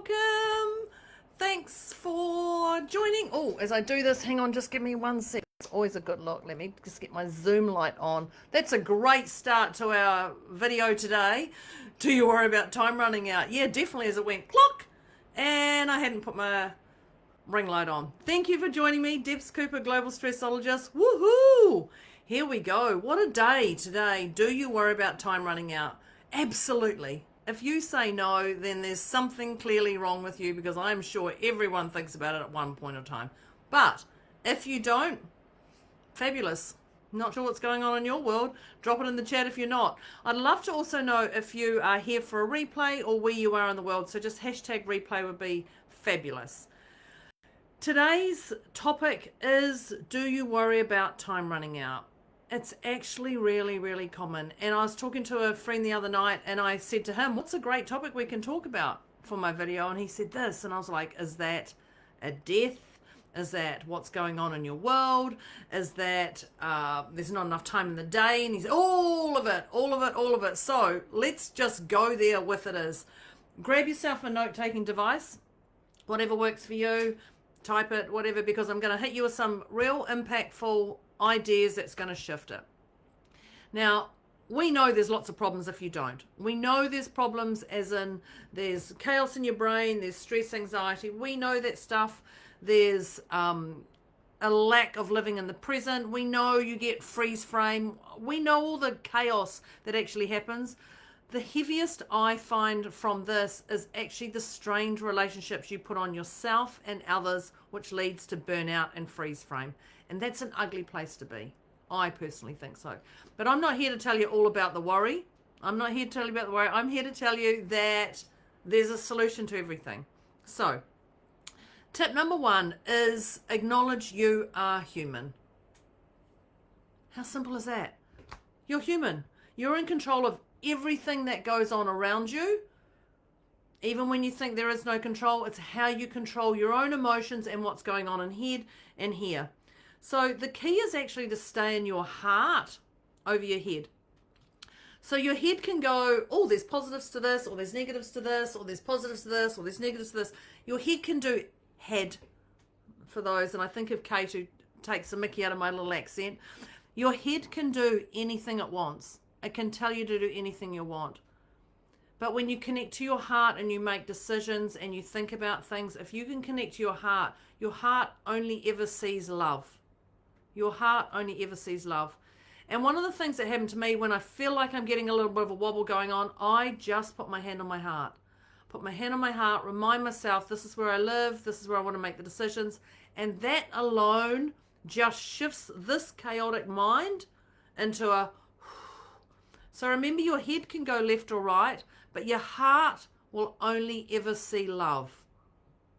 welcome. Thanks for joining. Oh, as I do this, hang on, just give me 1 sec. It's always a good look. Let me just get my Zoom light on. That's a great start to our video today. Do you worry about time running out? Yeah, definitely, as it went clock. And I hadn't put my ring light on. Thank you for joining me, Debs Cooper, Global Stressologist. Woohoo! Here we go. What a day today. Do you worry about time running out? Absolutely. If you say no, then there's something clearly wrong with you, because I'm sure everyone thinks about it at one point in time. But if you don't, fabulous. Not sure what's going on in your world. Drop it in the chat if you're not. I'd love to also know if you are here for a replay or where you are in the world. So just hashtag replay would be fabulous. Today's topic is, do you worry about time running out? It's actually really, really common. And I was talking to a friend the other night and I said to him, what's a great topic we can talk about for my video? And he said this, and I was like, is that a death? Is that what's going on in your world? Is that there's not enough time in the day? And he said, all of it, all of it, all of it. So let's just go there with it is. Grab yourself a note-taking device, whatever works for you, type it, whatever, because I'm going to hit you with some real impactful ideas that's going to shift it. Now, we know there's lots of problems if you don't. We know there's problems as in there's chaos in your brain, there's stress, anxiety. We know that stuff. There's a lack of living in the present. We know you get freeze frame. We know all the chaos that actually happens. The heaviest I find from this is actually the strained relationships you put on yourself and others, which leads to burnout and freeze frame. And that's an ugly place to be. I personally think so. But I'm not here to tell you all about the worry. I'm not here to tell you about the worry. I'm here to tell you that there's a solution to everything. So, tip number 1 is acknowledge you are human. How simple is that? You're human. You're in control of everything that goes on around you. Even when you think there is no control, it's how you control your own emotions and what's going on in head and here. So the key is actually to stay in your heart over your head. So your head can go, oh, there's positives to this, or there's negatives to this, or there's positives to this, or there's negatives to this. Your head can do head for those, and I think of Kate who takes a mickey out of my little accent. Your head can do anything it wants. It can tell you to do anything you want. But when you connect to your heart and you make decisions and you think about things, if you can connect to your heart only ever sees love. Your heart only ever sees love. And one of the things that happened to me when I feel like I'm getting a little bit of a wobble going on, I just put my hand on my heart. Put my hand on my heart, remind myself this is where I live, this is where I want to make the decisions. And that alone just shifts this chaotic mind into a... So remember, your head can go left or right, but your heart will only ever see love.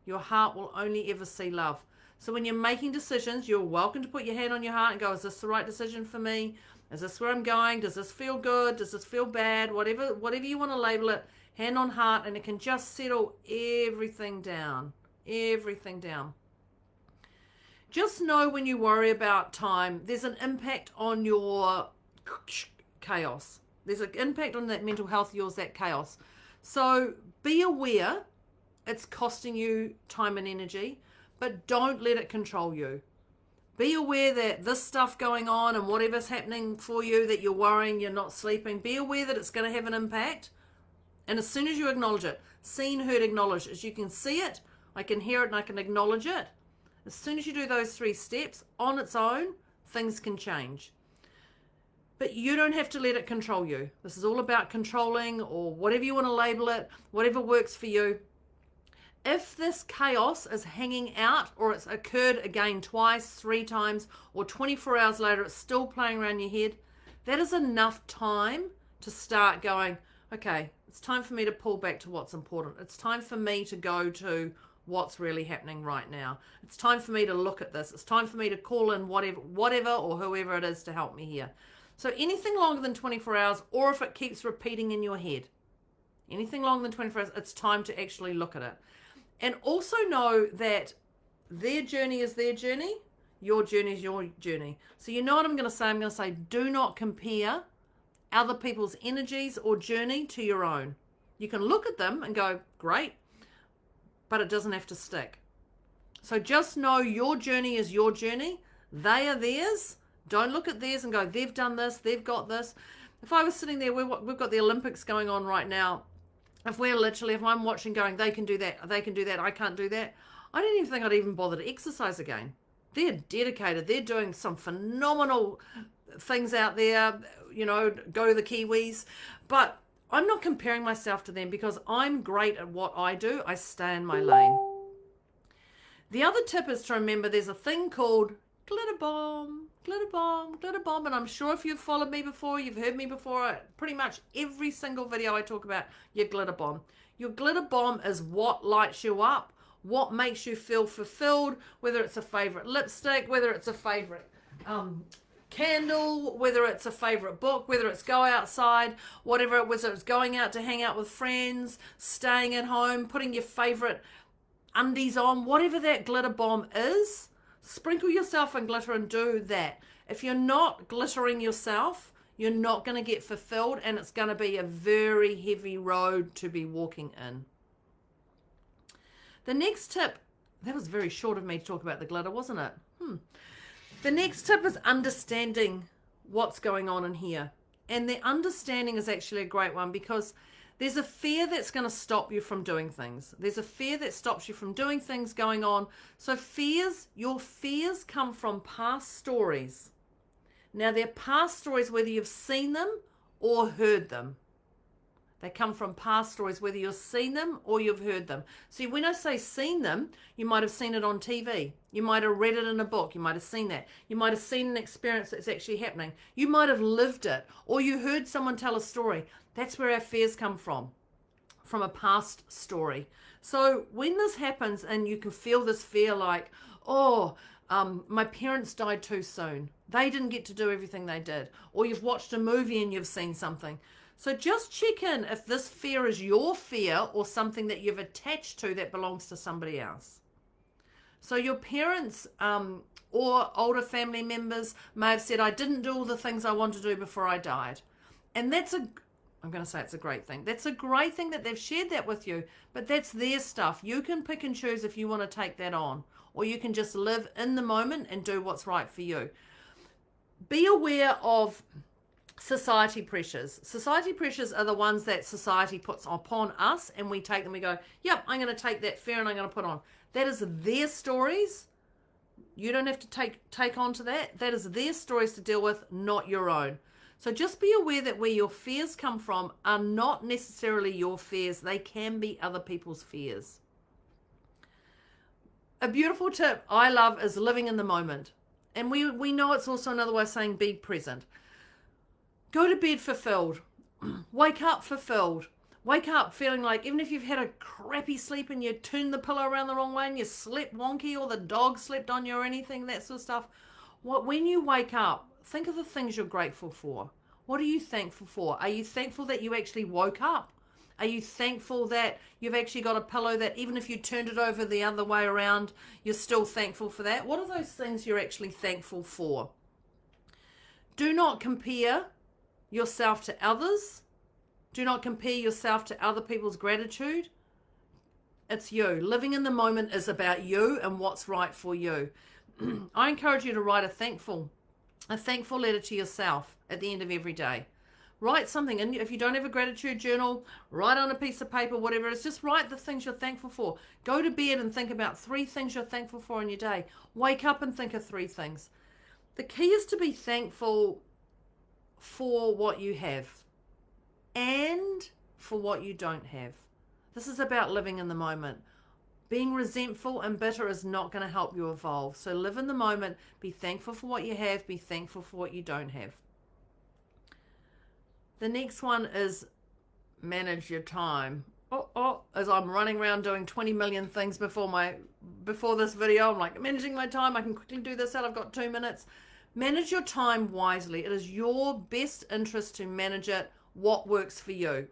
Your heart will only ever see love. So when you're making decisions, you're welcome to put your hand on your heart and go, is this the right decision for me? Is this where I'm going? Does this feel good? Does this feel bad? Whatever you want to label it, hand on heart, and it can just settle everything down. Everything down. Just know when you worry about time, there's an impact on your chaos. There's an impact on that mental health of yours, that chaos. So be aware it's costing you time and energy, but don't let it control you. Be aware that this stuff going on and whatever's happening for you, that you're worrying, you're not sleeping, be aware that it's going to have an impact. And as soon as you acknowledge it, seen, heard, acknowledged, as you can see it, I can hear it, and I can acknowledge it. As soon as you do those 3 steps on its own, things can change. But you don't have to let it control you. This is all about controlling, or whatever you want to label it, whatever works for you. If this chaos is hanging out, or it's occurred again twice, 3 times, or 24 hours later, it's still playing around your head, that is enough time to start going, okay, it's time for me to pull back to what's important. It's time for me to go to what's really happening right now. It's time for me to look at this. It's time for me to call in whatever or whoever it is to help me here. So anything longer than 24 hours, or if it keeps repeating in your head, anything longer than 24 hours, it's time to actually look at it. And also know that their journey is their journey, your journey is your journey. So you know what I'm going to say? I'm going to say, do not compare other people's energies or journey to your own. You can look at them and go, great, but it doesn't have to stick. So just know your journey is your journey. They are theirs. Don't look at theirs and go, they've done this, they've got this. If I was sitting there, we've got the Olympics going on right now. If I'm watching going, they can do that, I can't do that, I don't even think I'd even bother to exercise again. They're dedicated. They're doing some phenomenal things out there, go the Kiwis. But I'm not comparing myself to them because I'm great at what I do. I stay in my lane. The other tip is to remember there's a thing called glitter bomb, and I'm sure if you've followed me before, you've heard me before, pretty much every single video I talk about your glitter bomb. Your glitter bomb is what lights you up, what makes you feel fulfilled, whether it's a favorite lipstick, whether it's a favorite candle, whether it's a favorite book, whether it's go outside, whether it's going out to hang out with friends, staying at home, putting your favorite undies on, whatever that glitter bomb is, sprinkle yourself in glitter and do that. If you're not glittering yourself, you're not going to get fulfilled, and it's going to be a very heavy road to be walking in. The next tip, that was very short of me to talk about the glitter, wasn't it? The next tip is understanding what's going on in here. And the understanding is actually a great one because there's a fear that's going to stop you from doing things. There's a fear that stops you from doing things going on. So your fears come from past stories. Now, they're past stories whether you've seen them or heard them. They come from past stories whether you've seen them or you've heard them. See, when I say seen them, you might have seen it on TV. You might have read it in a book. You might have seen that. You might have seen an experience that's actually happening. You might have lived it, or you heard someone tell a story. That's where our fears come from a past story. So when this happens and you can feel this fear like, my parents died too soon. They didn't get to do everything they did. Or you've watched a movie and you've seen something. So just check in if this fear is your fear or something that you've attached to that belongs to somebody else. So your parents or older family members may have said, I didn't do all the things I wanted to do before I died. And I'm going to say it's a great thing. That's a great thing that they've shared that with you, but that's their stuff. You can pick and choose if you want to take that on, or you can just live in the moment and do what's right for you. Be aware of society pressures. Society pressures are the ones that society puts upon us, and we take them. We go, yep, I'm going to take that fear and I'm going to put on. That is their stories. You don't have to take on to that. That is their stories to deal with, not your own. So just be aware that where your fears come from are not necessarily your fears. They can be other people's fears. A beautiful tip I love is living in the moment. And we know it's also another way of saying be present. Go to bed fulfilled. Wake up fulfilled. Wake up feeling like even if you've had a crappy sleep and you turned the pillow around the wrong way and you slept wonky or the dog slept on you or anything, that sort of stuff. When you wake up, think of the things you're grateful for. What are you thankful for? Are you thankful that you actually woke up? Are you thankful that you've actually got a pillow that even if you turned it over the other way around, you're still thankful for that? What are those things you're actually thankful for? Do not compare yourself to others. Do not compare yourself to other people's gratitude. It's you. Living in the moment is about you and what's right for you. I encourage you to write a thankful letter to yourself at the end of every day. Write something, and if you don't have a gratitude journal, write on a piece of paper, whatever it is, just write the things you're thankful for. Go to bed and think about 3 things you're thankful for in your day. Wake up and think of 3 things. The key is to be thankful for what you have and for what you don't have. This is about living in the moment. Being resentful and bitter is not going to help you evolve. So live in the moment, be thankful for what you have, be thankful for what you don't have. The next one is manage your time. As I'm running around doing 20 million things before this video, I'm like, managing my time, I can quickly do this out, I've got 2 minutes. Manage your time wisely. It is your best interest to manage it, what works for you.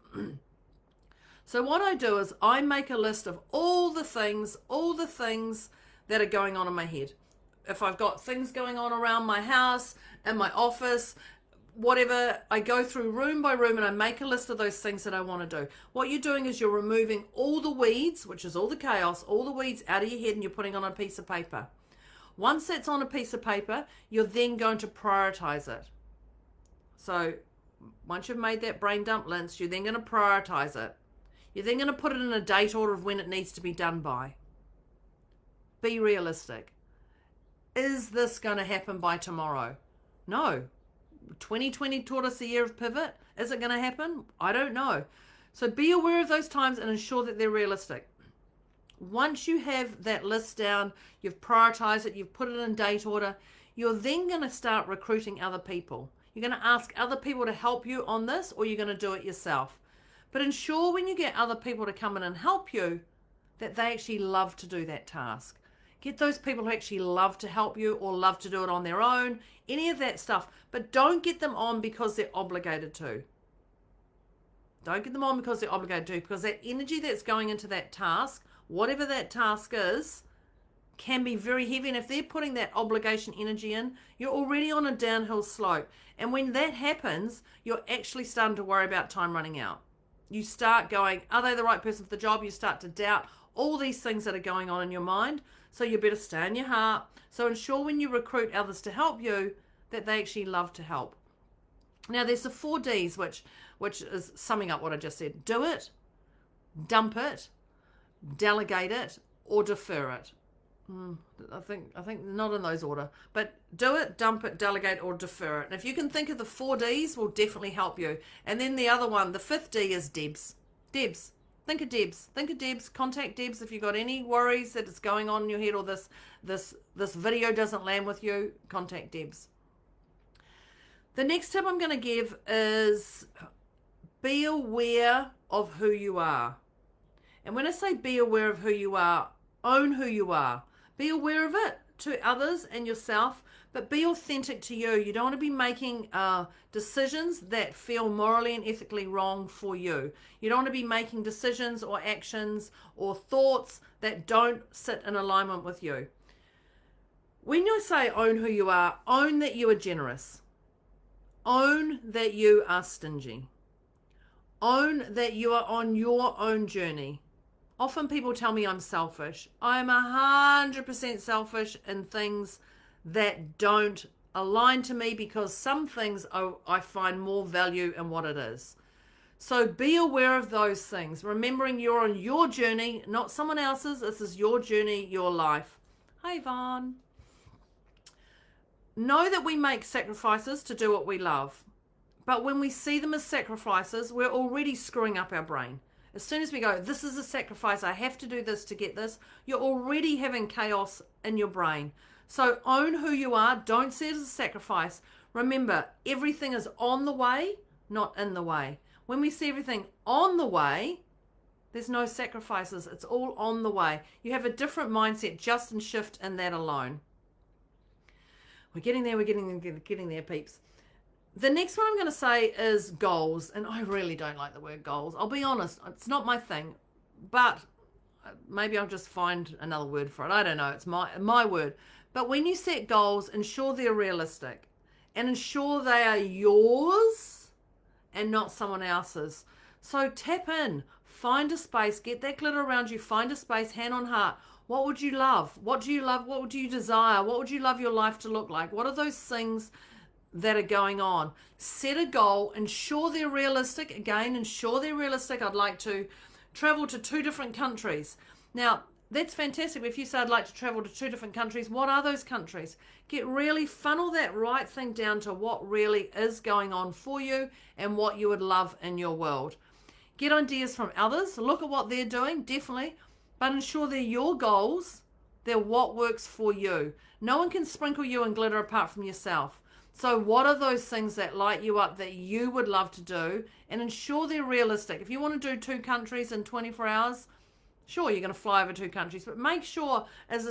So what I do is I make a list of all the things that are going on in my head. If I've got things going on around my house, in my office, whatever, I go through room by room and I make a list of those things that I want to do. What you're doing is you're removing all the weeds, which is all the chaos, all the weeds out of your head, and you're putting on a piece of paper. Once that's on a piece of paper, you're then going to prioritize it. So once you've made that brain dump list, you're then going to prioritize it. You're then going to put it in a date order of when it needs to be done by. Be realistic. Is this going to happen by tomorrow? No. 2020 taught us a year of pivot. Is it going to happen? I don't know. So be aware of those times and ensure that they're realistic. Once you have that list down, you've prioritized it, you've put it in date order, you're then going to start recruiting other people. You're going to ask other people to help you on this, or you're going to do it yourself. But ensure when you get other people to come in and help you that they actually love to do that task. Get those people who actually love to help you or love to do it on their own, any of that stuff. But don't get them on because they're obligated to. Don't get them on because they're obligated to, because that energy that's going into that task, whatever that task is, can be very heavy. And if they're putting that obligation energy in, you're already on a downhill slope. And when that happens, you're actually starting to worry about time running out. You start going, are they the right person for the job? You start to doubt all these things that are going on in your mind. So you better stay in your heart. So ensure when you recruit others to help you that they actually love to help. Now there's the 4 Ds, which is summing up what I just said. Do it, dump it, delegate it, or defer it. I think not in those order, but do it, dump it, delegate, or defer it. And if you can think of the 4 Ds, will definitely help you. And then the other one, the 5th D, is Debs. Debs. Think of Debs. Think of Debs. Contact Debs if you've got any worries that it's going on in your head, or this video doesn't land with you. Contact Debs. The next tip I'm going to give is be aware of who you are. And when I say be aware of who you are, own who you are. Be aware of it to others and yourself, but be authentic to you. You don't want to be making decisions that feel morally and ethically wrong for you. You don't want to be making decisions or actions or thoughts that don't sit in alignment with you. When you say own who you are, own that you are generous. Own that you are stingy. Own that you are on your own journey. Often people tell me I'm selfish. I'm 100% selfish in things that don't align to me, because some things I find more value in what it is. So be aware of those things, remembering you're on your journey, not someone else's. This is your journey, your life. Hi, Vaughn. Know that we make sacrifices to do what we love. But when we see them as sacrifices, we're already screwing up our brain. As soon as we go, this is a sacrifice, I have to do this to get this, you're already having chaos in your brain. So own who you are. Don't see it as a sacrifice. Remember, everything is on the way, not in the way. When we see everything on the way, there's no sacrifices. It's all on the way. You have a different mindset just and shift in that alone. We're getting there, getting there, peeps. The next one I'm going to say is goals. And I really don't like the word goals. I'll be honest, it's not my thing. But maybe I'll just find another word for it. I don't know. It's my word. But when you set goals, ensure they're realistic. And ensure they are yours and not someone else's. So tap in. Find a space. Get that glitter around you. Find a space. Hand on heart. What would you love? What do you love? What would you desire? What would you love your life to look like? What are those things that are going on? Set a goal. Ensure they're realistic. Again, ensure they're realistic. I'd like to travel to 2 different countries. Now, that's fantastic. If you say I'd like to travel to 2 different countries, what are those countries? Funnel that right thing down to what really is going on for you and what you would love in your world. Get ideas from others. Look at what they're doing, definitely. But ensure they're your goals. They're what works for you. No one can sprinkle you in glitter apart from yourself. So what are those things that light you up that you would love to do? And ensure they're realistic. If you want to do 2 countries in 24 hours, sure, you're going to fly over 2 countries. But make sure,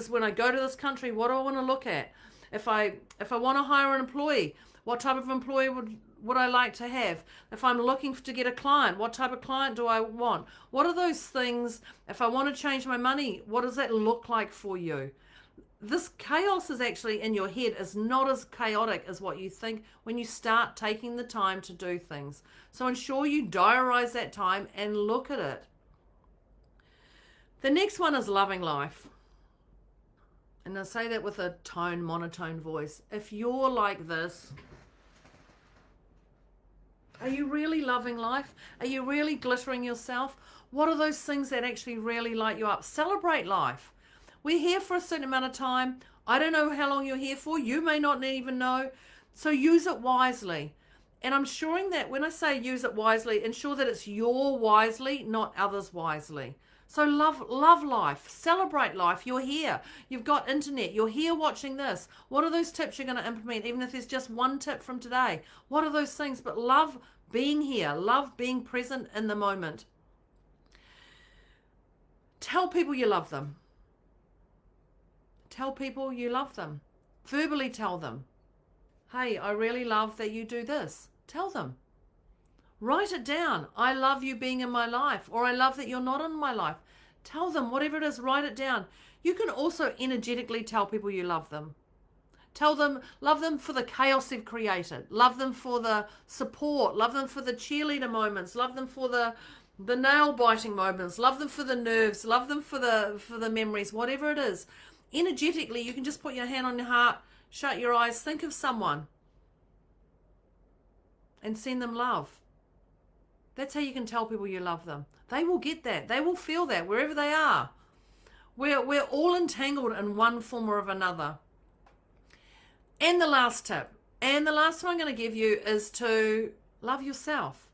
when I go to this country, what do I want to look at? If I want to hire an employee, what type of employee would I like to have? If I'm looking to get a client, what type of client do I want? What are those things? If I want to change my money, what does that look like for you? this chaos is actually in your head is not as chaotic as what you think when you start taking the time to do things. So ensure you diarize that time and look at it. The next one is loving life. And I say that with a monotone voice. If you're like this, are you really loving life? Are you really glittering yourself? What are those things that actually really light you up? Celebrate life. We're here for a certain amount of time. I don't know how long you're here for. You may not even know. So use it wisely. And I'm ensuring that when I say use it wisely, ensure that it's your wisely, not others wisely. So love life, celebrate life. You're here. You've got internet. You're here watching this. What are those tips you're going to implement? Even if there's just one tip from today. What are those things? But love being here. Love being present in the moment. Tell people you love them. Tell people you love them. Verbally tell them. Hey, I really love that you do this. Tell them. Write it down. I love you being in my life, or I love that you're not in my life. Tell them, whatever it is, write it down. You can also energetically tell people you love them. Tell them, love them for the chaos they've created. Love them for the support. Love them for the cheerleader moments. Love them for the nail biting moments. Love them for the nerves. Love them for the memories, whatever it is. Energetically, you can just put your hand on your heart, shut your eyes, think of someone, and send them love. That's how you can tell people you love them. They will get that. They will feel that wherever they are. We're all entangled in one form or of another. And the last tip, and the last one I'm going to give you is to love yourself.